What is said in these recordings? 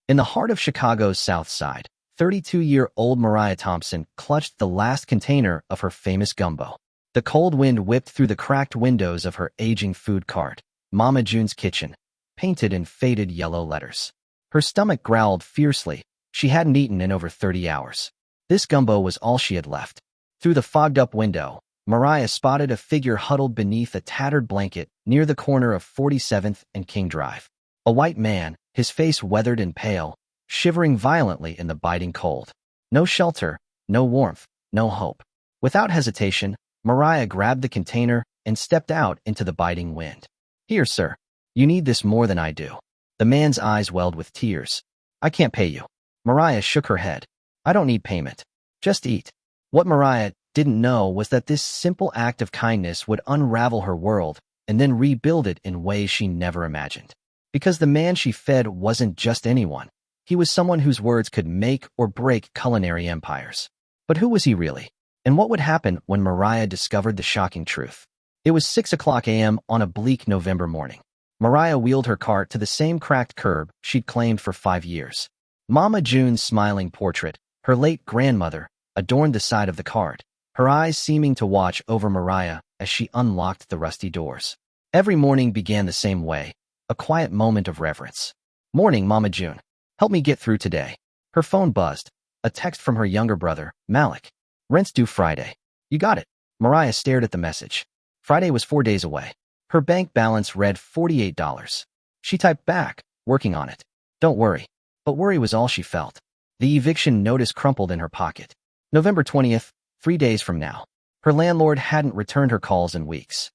In the heart of Chicago's South Side, 32-year-old Mariah Thompson clutched the last container of her famous gumbo. The cold wind whipped through the cracked windows of her aging food cart, Mama June's Kitchen, painted in faded yellow letters. Her stomach growled fiercely. She hadn't eaten in over 30 hours. This gumbo was all she had left. Through the fogged-up window, Mariah spotted a figure huddled beneath a tattered blanket near the corner of 47th and King Drive. A white man, his face weathered and pale, shivering violently in the biting cold. No shelter, no warmth, no hope. Without hesitation, Mariah grabbed the container and stepped out into the biting wind. "Here, sir. You need this more than I do." The man's eyes welled with tears. "I can't pay you." Mariah shook her head. "I don't need payment. Just eat." What Mariah didn't know was that this simple act of kindness would unravel her world and then rebuild it in ways she never imagined. Because the man she fed wasn't just anyone. He was someone whose words could make or break culinary empires. But who was he really? And what would happen when Mariah discovered the shocking truth? It was 6 a.m. on a bleak November morning. Mariah wheeled her cart to the same cracked curb she'd claimed for 5 years. Mama June's smiling portrait, her late grandmother, adorned the side of the cart, her eyes seeming to watch over Mariah as she unlocked the rusty doors. Every morning began the same way, a quiet moment of reverence. "Morning, Mama June. Help me get through today." Her phone buzzed. A text from her younger brother, Malik. "Rent's due Friday." "You got it." Mariah stared at the message. Friday was 4 days away. Her bank balance read $48. She typed back, "Working on it." "Don't worry." But worry was all she felt. The eviction notice crumpled in her pocket. November 20th, 3 days from now. Her landlord hadn't returned her calls in weeks.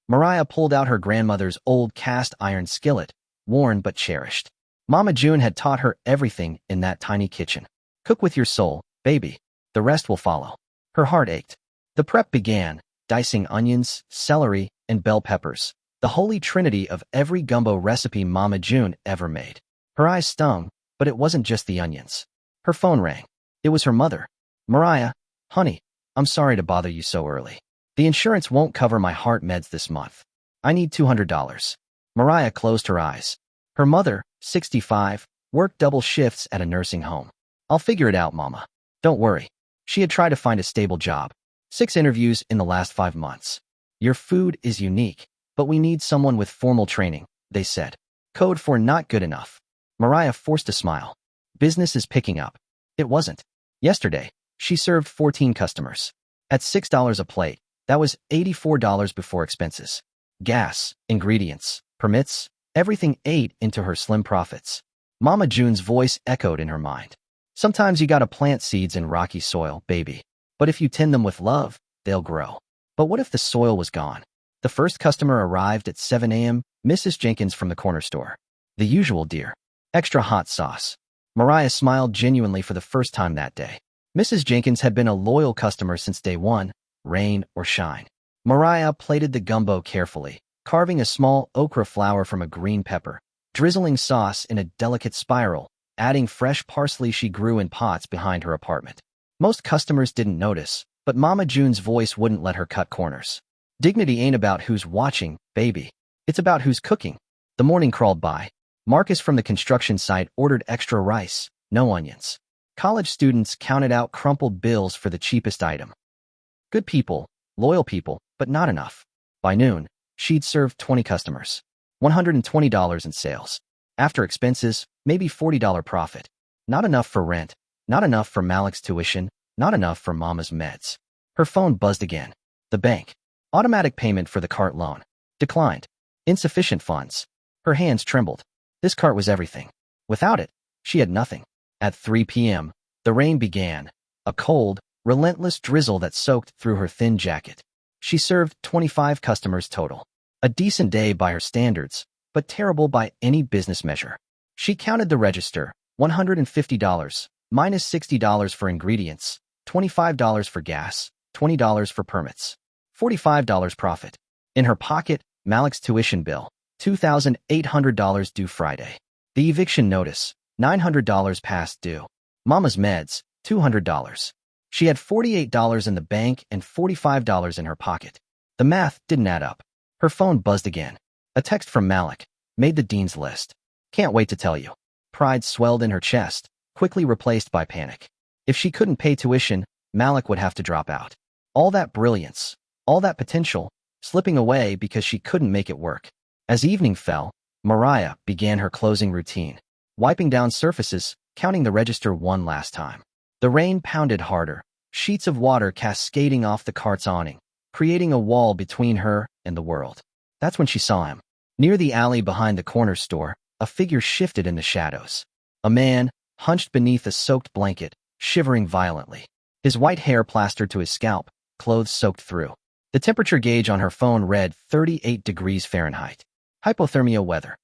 Mariah pulled out her grandmother's old cast-iron skillet, worn but cherished. Mama June had taught her everything in that tiny kitchen. "Cook with your soul, baby. The rest will follow." Her heart ached. The prep began, dicing onions, celery, and bell peppers, the holy trinity of every gumbo recipe Mama June ever made. Her eyes stung, but it wasn't just the onions. Her phone rang. It was her mother. "Mariah, honey, I'm sorry to bother you so early. The insurance won't cover my heart meds this month. I need $200. Mariah closed her eyes. Her mother, 65, worked double shifts at a nursing home. "I'll figure it out, Mama. Don't worry." She had tried to find a stable job. 6 interviews in the last 5 months. "Your food is unique, but we need someone with formal training," they said. Code for not good enough. Mariah forced a smile. Business is picking up. It wasn't. Yesterday, she served 14 customers. At $6 a plate, that was $84 before expenses. Gas, ingredients, permits, everything ate into her slim profits. Mama June's voice echoed in her mind. "Sometimes you gotta plant seeds in rocky soil, baby. But if you tend them with love, they'll grow." But what if the soil was gone? The first customer arrived at 7 a.m., Mrs. Jenkins from the corner store. The usual dear. Extra hot sauce. Mariah smiled genuinely for the first time that day. Mrs. Jenkins had been a loyal customer since day one, rain or shine. Mariah plated the gumbo carefully, carving a small okra flower from a green pepper, drizzling sauce in a delicate spiral, adding fresh parsley she grew in pots behind her apartment. Most customers didn't notice, but Mama June's voice wouldn't let her cut corners. "Dignity ain't about who's watching, baby. It's about who's cooking." The morning crawled by. Marcus from the construction site ordered extra rice, no onions. College students counted out crumpled bills for the cheapest item. Good people, loyal people, but not enough. By noon, she'd served 20 customers. $120 in sales. After expenses, maybe $40 profit. Not enough for rent, not enough for Malik's tuition, not enough for Mama's meds. Her phone buzzed again. The bank. Automatic payment for the cart loan. Declined. Insufficient funds. Her hands trembled. This cart was everything. Without it, she had nothing. At 3 p.m., the rain began, a cold, relentless drizzle that soaked through her thin jacket. She served 25 customers total. A decent day by her standards, but terrible by any business measure. She counted the register, $150, minus $60 for ingredients, $25 for gas, $20 for permits, $45 profit. In her pocket, Malik's tuition bill, $2,800 due Friday. The eviction notice, $900 past due. Mama's meds, $200. She had $48 in the bank and $45 in her pocket. The math didn't add up. Her phone buzzed again. A text from Malik. Made the dean's list. "Can't wait to tell you. Pride swelled in her chest, quickly replaced by panic. If she couldn't pay tuition, Malik would have to drop out. All that brilliance, all that potential, slipping away because she couldn't make it work. As evening fell, Mariah began her closing routine, wiping down surfaces, counting the register one last time. The rain pounded harder, sheets of water cascading off the cart's awning, creating a wall between her and the world. That's when she saw him. Near the alley behind the corner store, a figure shifted in the shadows. A man, hunched beneath a soaked blanket, shivering violently. His white hair plastered to his scalp, clothes soaked through. The temperature gauge on her phone read 38 degrees Fahrenheit. Hypothermia weather.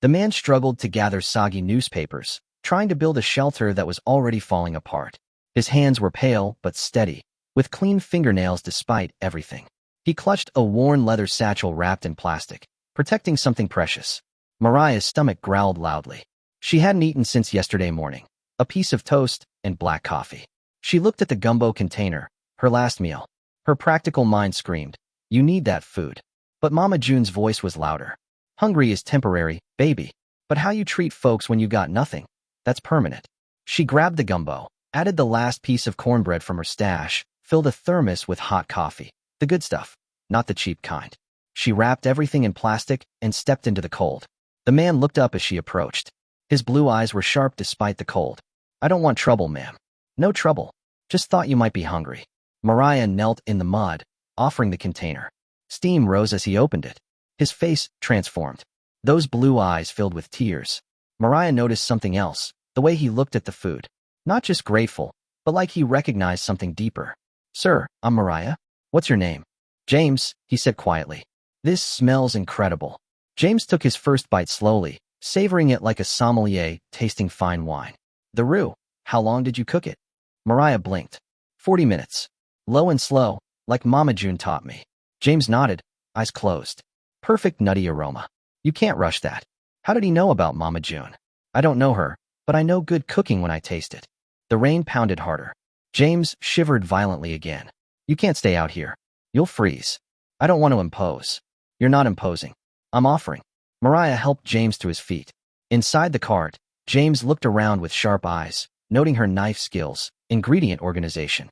The man struggled to gather soggy newspapers, trying to build a shelter that was already falling apart. His hands were pale but steady, with clean fingernails despite everything. He clutched a worn leather satchel wrapped in plastic, protecting something precious. Mariah's stomach growled loudly. She hadn't eaten since yesterday morning, a piece of toast and black coffee. She looked at the gumbo container, her last meal. Her practical mind screamed, "You need that food." But Mama June's voice was louder. "Hungry is temporary, baby. But how you treat folks when you got nothing, that's permanent." She grabbed the gumbo, added the last piece of cornbread from her stash, filled a thermos with hot coffee. The good stuff, not the cheap kind. She wrapped everything in plastic and stepped into the cold. The man looked up as she approached. His blue eyes were sharp despite the cold. "I don't want trouble, ma'am." "No trouble. Just thought you might be hungry." Mariah knelt in the mud, offering the container. Steam rose as he opened it. His face transformed. Those blue eyes filled with tears. Mariah noticed something else, the way he looked at the food. Not just grateful, but like he recognized something deeper. "Sir, I'm Mariah. What's your name?" "James," he said quietly. "This smells incredible." James took his first bite slowly, savoring it like a sommelier tasting fine wine. "The roux, how long did you cook it?" Mariah blinked. 40 minutes. Low and slow, like Mama June taught me. James nodded, eyes closed. Perfect nutty aroma. You can't rush that. How did he know about Mama June? "I don't know her, but I know good cooking when I taste it." The rain pounded harder. James shivered violently again. "You can't stay out here. You'll freeze." "I don't want to impose." "You're not imposing. I'm offering." Mariah helped James to his feet. Inside the cart, James looked around with sharp eyes, noting her knife skills, ingredient organization.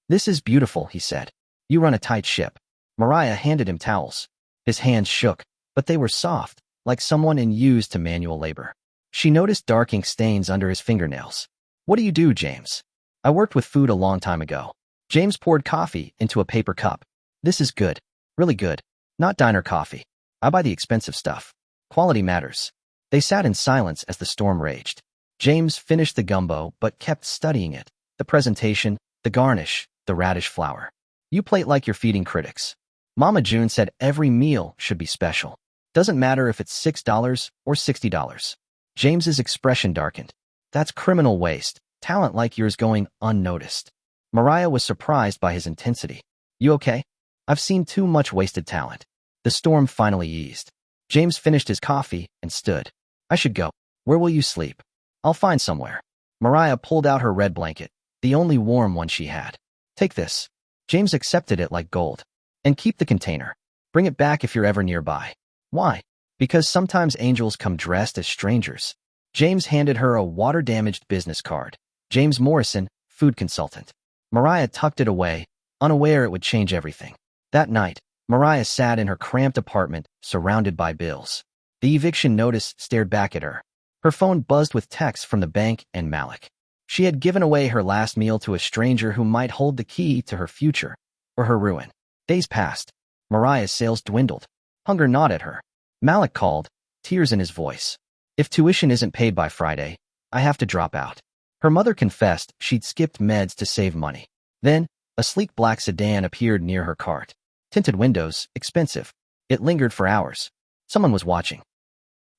"This is beautiful," he said. "You run a tight ship." Mariah handed him towels. His hands shook, but they were soft, like someone used to manual labor. She noticed dark ink stains under his fingernails. "What do you do, James?" "I worked with food a long time ago." James poured coffee into a paper cup. "This is good. Really good. Not diner coffee. I buy the expensive stuff. Quality matters." They sat in silence as the storm raged. James finished the gumbo but kept studying it. The presentation, the garnish, the radish flour. "You plate like you're feeding critics." Mama June said every meal should be special. Doesn't matter if it's $6 or $60. James's expression darkened. "That's criminal waste, talent like yours going unnoticed." Mariah was surprised by his intensity. "You okay?" "I've seen too much wasted talent." The storm finally eased. James finished his coffee and stood. "I should go." "Where will you sleep?" "I'll find somewhere." Mariah pulled out her red blanket, the only warm one she had. "Take this." James accepted it like gold. "And keep the container. Bring it back if you're ever nearby." "Why?" "Because sometimes angels come dressed as strangers." James handed her a water-damaged business card. "James Morrison, food consultant." Mariah tucked it away, unaware it would change everything. That night, Mariah sat in her cramped apartment, surrounded by bills. The eviction notice stared back at her. Her phone buzzed with texts from the bank and Malik. She had given away her last meal to a stranger who might hold the key to her future, or her ruin. Days passed. Mariah's sales dwindled. Hunger gnawed at her. Malik called, tears in his voice. "If tuition isn't paid by Friday, I have to drop out." Her mother confessed she'd skipped meds to save money. Then, a sleek black sedan appeared near her cart. Tinted windows, expensive. It lingered for hours. Someone was watching.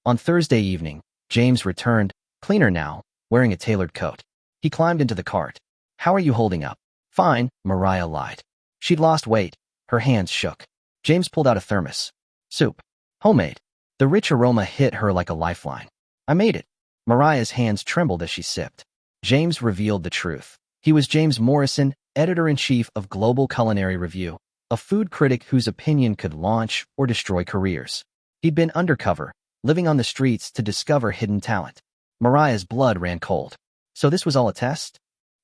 On Thursday evening, James returned, cleaner now, wearing a tailored coat. He climbed into the cart. "How are you holding up?" "Fine," Mariah lied. She'd lost weight. Her hands shook. James pulled out a thermos. "Soup. Homemade." The rich aroma hit her like a lifeline. "I made it." Mariah's hands trembled as she sipped. James revealed the truth. He was James Morrison, editor-in-chief of Global Culinary Review, a food critic whose opinion could launch or destroy careers. He'd been undercover, living on the streets to discover hidden talent. Mariah's blood ran cold. So this was all a test?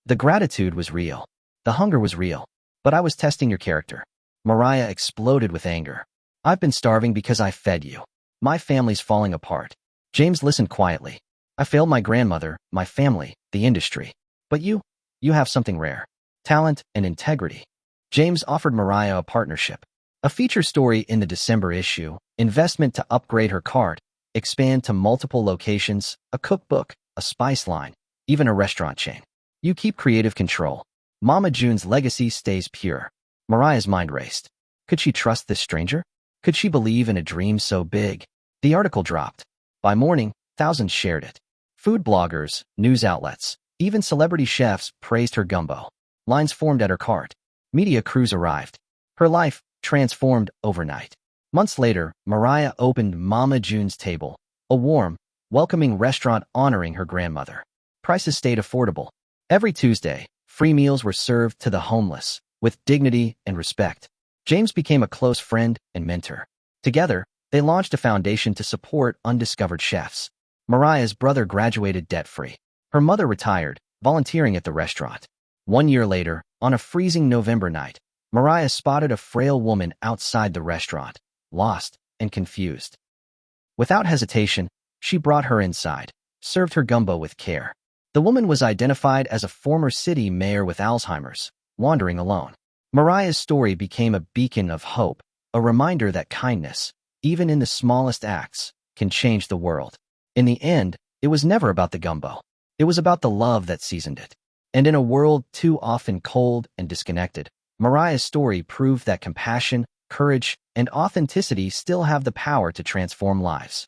The gratitude was real. The hunger was real. But I was testing your character. Mariah exploded with anger. I've been starving because I fed you. My family's falling apart. James listened quietly. I failed my grandmother, my family, the industry. But you have something rare. Talent and integrity. James offered Mariah a partnership. A feature story in the December issue, investment to upgrade her cart, expand to multiple locations, a cookbook, a spice line, even a restaurant chain. You keep creative control. Mama June's legacy stays pure. Mariah's mind raced. Could she trust this stranger? Could she believe in a dream so big? The article dropped. By morning, thousands shared it. Food bloggers, news outlets, even celebrity chefs praised her gumbo. Lines formed at her cart. Media crews arrived. Her life transformed overnight. Months later, Mariah opened Mama June's Table, a warm, welcoming restaurant honoring her grandmother. Prices stayed affordable. Every Tuesday, free meals were served to the homeless, with dignity and respect. James became a close friend and mentor. Together, they launched a foundation to support undiscovered chefs. Mariah's brother graduated debt-free. Her mother retired, volunteering at the restaurant. 1 year later, on a freezing November night, Mariah spotted a frail woman outside the restaurant, lost and confused. Without hesitation, she brought her inside, served her gumbo with care. The woman was identified as a former city mayor with Alzheimer's, wandering alone. Mariah's story became a beacon of hope, a reminder that kindness, even in the smallest acts, can change the world. In the end, it was never about the gumbo. It was about the love that seasoned it. And in a world too often cold and disconnected, Mariah's story proved that compassion, courage, and authenticity still have the power to transform lives.